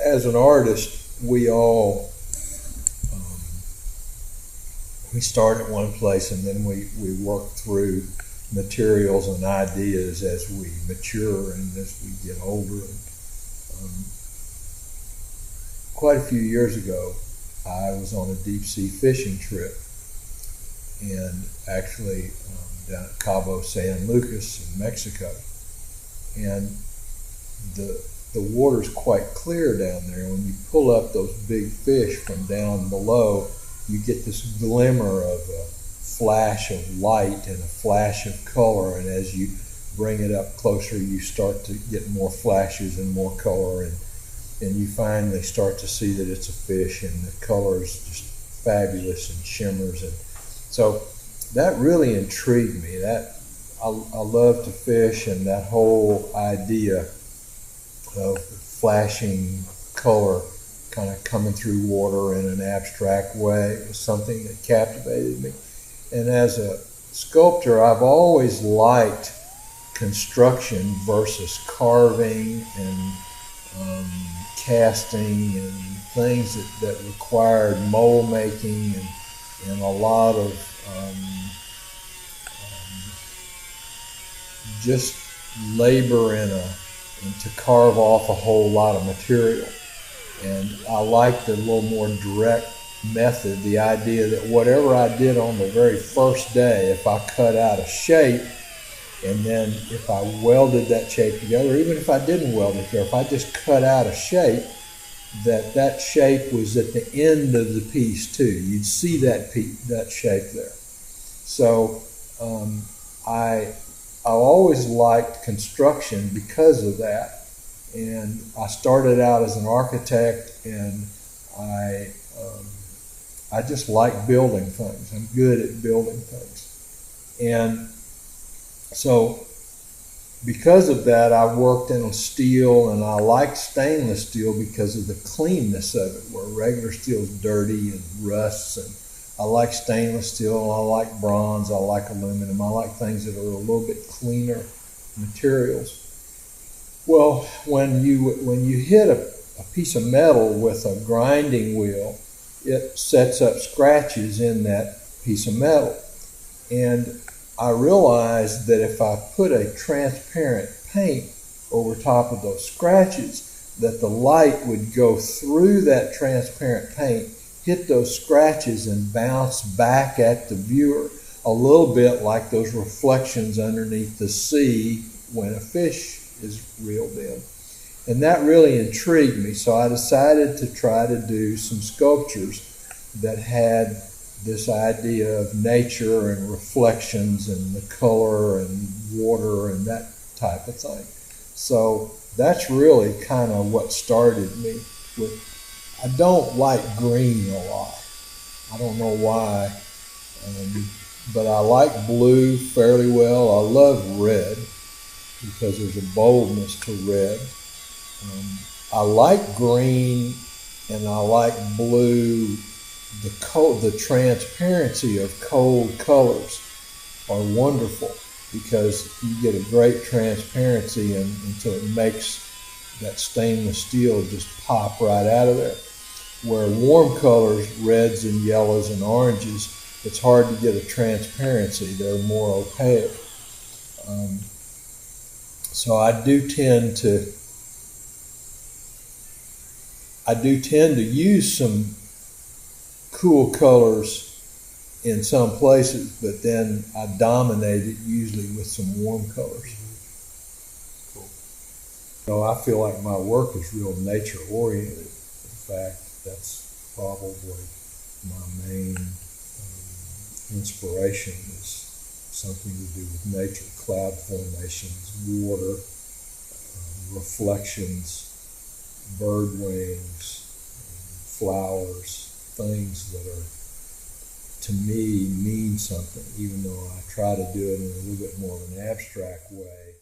as an artist, we all we start at one place and then we work through materials and ideas as we mature and as we get older. Quite a few years ago, I was on a deep sea fishing trip, and actually down at Cabo San Lucas in Mexico. And the water's quite clear down there. When you pull up those big fish from down below, you get this glimmer of a flash of light and a flash of color, and as you bring it up closer, you start to get more flashes and more color, and you finally start to see that it's a fish, and the color is just fabulous and shimmers. And so that really intrigued me. That I love to fish, and that whole idea of flashing color kind of coming through water in an abstract way was something that captivated me. And as a sculptor, I've always liked construction versus carving and casting and things that required mold making and a lot of just labor and to carve off a whole lot of material. And I liked the little more direct method, the idea that whatever I did on the very first day, if I cut out a shape and then if I welded that shape together, even if I didn't weld it together, if I just cut out a shape, that shape was at the end of the piece too. You'd see that shape there. So I always liked construction because of that. And I started out as an architect, and I just like building things. I'm good at building things. And so because of that, I worked in steel, and I like stainless steel because of the cleanness of it, where regular steel is dirty and rusts. And I like stainless steel, I like bronze, I like aluminum, I like things that are a little bit cleaner materials. Well, when you hit a piece of metal with a grinding wheel, it sets up scratches in that piece of metal. And I realized that if I put a transparent paint over top of those scratches, that the light would go through that transparent paint, hit those scratches, and bounce back at the viewer, a little bit like those reflections underneath the sea when a fish is reeled in. And that really intrigued me, so I decided to try to do some sculptures that had this idea of nature and reflections and the color and water and that type of thing. So that's really kind of what started me with. I don't like green a lot. I don't know why, but I like blue fairly well. I love red because there's a boldness to red. I like green and I like blue. The transparency of cold colors are wonderful because you get a great transparency until it makes that stainless steel just pop right out of there. Where warm colors, reds and yellows and oranges, it's hard to get a transparency. They're more opaque. So I do tend to use some cool colors in some places, but then I dominate it usually with some warm colors. Cool. So I feel like my work is real nature oriented. In fact, that's probably my main inspiration is something to do with nature, cloud formations, water, reflections, bird wings, flowers, things that are, to me, mean something, even though I try to do it in a little bit more of an abstract way.